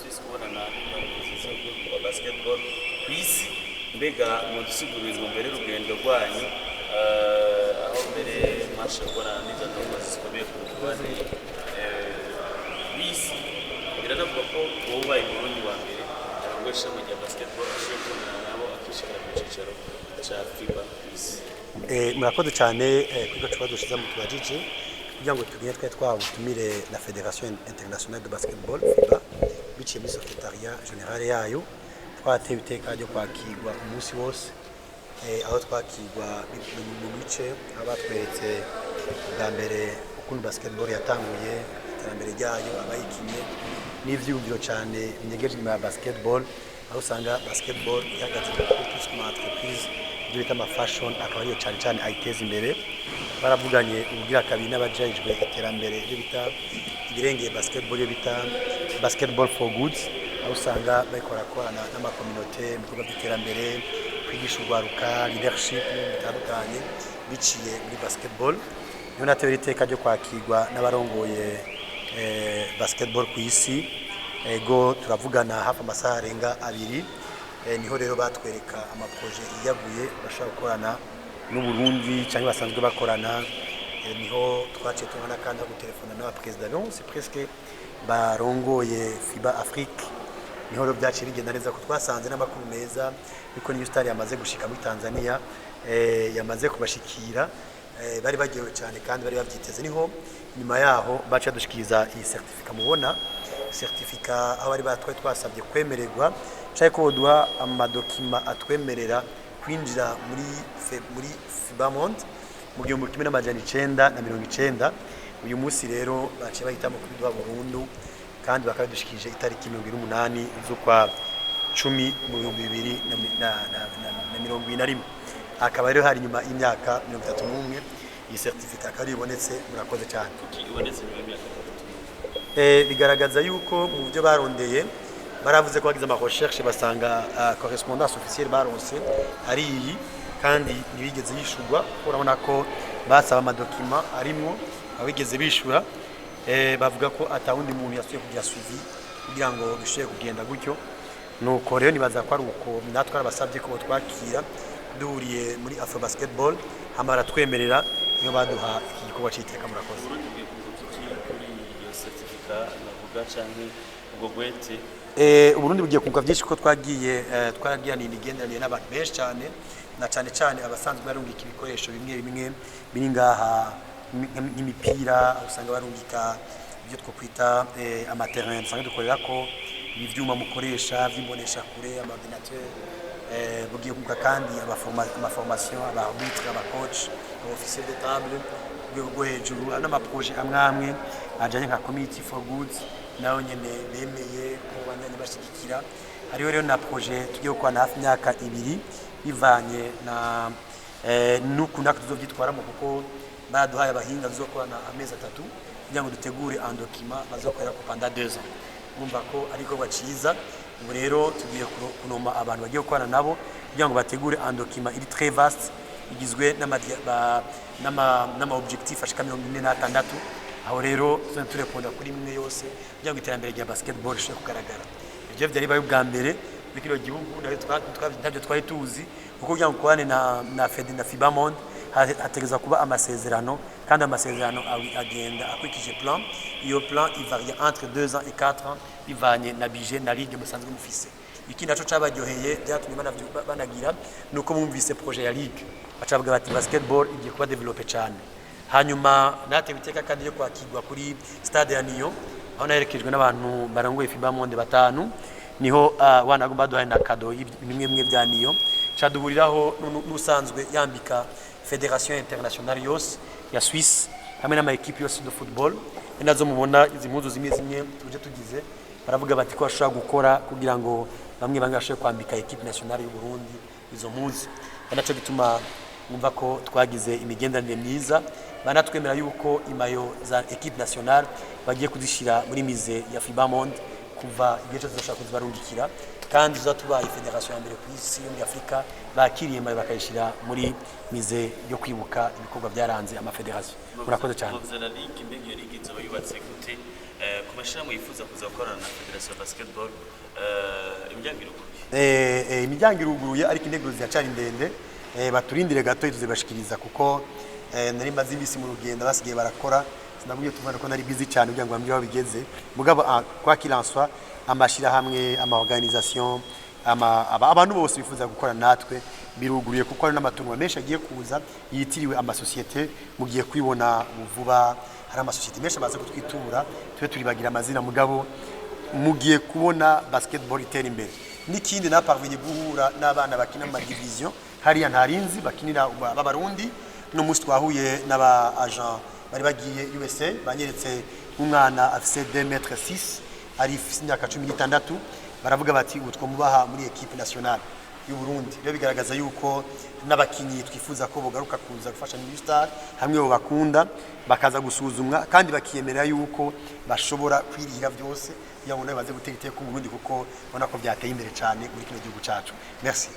Suisse kubonana n'abakozi ba basketball kwisi mbega mu dusiguriro mbere rugendo rwanyu aho mbere masha kubonana n'izo ndongo zikomeye ku rwanda kwisi biranavuga ko wowe Burundi wa mbere ngo ishami rya basketball ashobora kubonana nabo akishikira mu cicaro cha FIBA kwisi. Murakoze cyane kwiga tuba dushiza mu tubajije kugira ngo tugire twabutumire na Fédération Internationale de Basketball FIBA biciye muri secrétariat général yayo twatewe iteka ryo kwakirwa umunsi wose aho twakirwa mu bice abatweretse bwa mbere ukuntu basketball yatanguye iterambere ryayo abayikinye n'ivyumviro cyane binyegeje mu basketball aho usanga basketball ihagaze ku entreprise bita ama fashion akaba ariyo cyane cyane ayiteza imbere baravuganye ubugira kabiri n'abajejwe iterambere byo bita ibirengeye basketball yo bita basketball for goods aho usanga bakorana n'ama communauté mu bikorwa by'iterambere kwigisha urwaruka leadership bitandukanye biciye muri basketball niyo natewe iteka ryo kwakirwa n'abarongoye basketball ku isi ego turavugana hafi amasaha arenga 2 niho rero batwereka amaproje iyaguye bashaka gukorana n'u Burundi cyangwa basanzwe bakorana niho twaciye tubona kandi ku telefone n'aba president c'est presque barongoye FIBA Afrique niho rero byaciye bigenda neza ko twasanze n'amakuru meza biko New Star yamaze gushika muri Tanzania yamaze kubashikira bari bagiye cyane kandi bari babyiteze niho nyuma yaho baca dushikiriza iyi certificat mubona certificat aho bari batwaye twasabye kwemererwa cyane ko duha amadokima atwemerera kwinjira muri FIBA Monde mu 1990 uyu munsi rero baciye bahitamo kubiduha burundu kandi bakadushikije itariki 28 z'ukwa 10 mu 2021 akaba rero hari nyuma y'imyaka 31 iyi certificat kari ibonetse murakoze cyane ibonetse mu myaka bigaragaza yuko mu byo barondeye baravuze ko bagize ama recherche basanga correspondance officielle baronse ari iyi kandi nibigeze yishurwa urabona ko basaba amadokima arimo abigeze bishura bavuga ko atawundi muntu yasuye kugira suivi kugira ngo bishoye kugenda gutyo nuko rero nibaza ko ari uko natwe arabasabye ko twakira duriye muri Afro Basketball hamara twemerera niyo baduha iki gikorwa cyiteka murakoze Uburundi bugiye kunga byinshi ko twagiye n'imigenderanire n'abantu benshi cyane na cyane cyane abasanzwe barungika ibikoresho bimwe biri ngaha nk'imipira usanga barungika ibyo twokwita amaterrain usanga dukorera ko ibyuma mukoresha by'imbonesha kure amaordinateur bugiye kunga kandi amaformation abarbitre abacoach officier de table rwo hejuru n'amaproje amwe ajanye nka community for goods naho nyene bemeye ko bandanye bashigikira hariho rero na projet tugiye gukora hafi myaka 2 bivanye na n'ukuntu tuzovyitwaramo kuko baduhaye abahinga tuzokorana amezi 3 kugira ngo dutegure un document bazokorera ko pendant 2 ans mumva ko ariko baciza ubu rero tugiye kunoma abantu bagiye gukorana nabo kugira ngo bategure un document iri très vaste igizwe n'ama objectif ashika 46 aho rero tureponda kuri imwe yose kugira ngo iterambere rya basketball rishobore kugaragara ibyo byari bayo bwa mbere bikiro gihugu ntabyo twari tuzi kuko kugira ngo kwane na FIBA Monde hategeza kuba amasezerano kandi amasezerano agenda akurikije plan iyo plan ivarie entre 2 ans et 4 ans bivanye na budget na ligue musanzwe mufise iki naco cabaryoheye byatumye banagira nuko mumvise projet ya ligue bacavuga bati basketball igiye kuba developer cyane hanyuma natewe iteka kandi yo kwakirwa kuri stade ya Niyo aho naherekejwe n'abantu barangoye FIBA Monde batanu niho wanagomba duhaye na kado bimwe bya Niyo caduhuriraho n'usanzwe yambika Fédération Internationale yose ya Suisse hamwe n'ama equipe yose de football nazo mubona izi mpuzu zimwe tuje tugize baravuga bati ko ashobora gukora kugira ngo bamwe bashobore kwambika equipe nationale y'u Burundi izo mpuzu naco bituma mwumva ko twagize imigendanire myiza banatwemera yuko imayo za equipe nationale bagiye kuzishira muri mize ya FIBA Monde kuva igihe cyose dushaka kuzibarungikira kandi tuzatubaye federation ya mbere ku isi yo muri Afrika bakiriye maye bakayishira muri mize yo kwibuka ibikorwa byaranze amafederation. Murakoze cyane. Muvuzana ligi mbega iyo ligi izoba yubatse gute ku mashirahamwe yifuza kuza gukorana na federation ya basketball imiryango iruguruye? Imiryango iruguruye ariko intego ziracari ndende, baturindire gato tuzibashikiriza kuko nari maze ibisi mu rugendo basigaye barakora sinabwiye tubona ko nari busy cyane kugira ngo bamwe aho bigeze mugabo kwa kilanswa amashira hamwe ama organisation abantu bose bifuza gukora natwe biruguruye kuko ari n'amatungo menshi agiye kuza yitiriwe amasosiyete mugiye kwibona vuba hari amasosiyete menshi baza kutwitura twe turibagira amazina mugabo mugiye kubona basketball itera imbere n'ikindi na parvenir guhura n'abana bakina mu division hariya ntarinzi bakinira b'abarundi no musi twahuye n'aba agent bari bagiye USA banyeretse umwana afise 2m6 ari imyaka 16 baravuga bati utwo mubaha muri equipe nationale y'u Burundi rero bigaragaza yuko n'abakinyi twifuza ko bogaruka kuza gufasha New Star hamwe bo bakunda bakaza gusuzumwa kandi bakiyemerera yuko bashobora kwirira byose yabona baze gutera iteka ku Burundi kuko ubona ko byateye imbere cyane muri kino gihugu cyacu. Merci.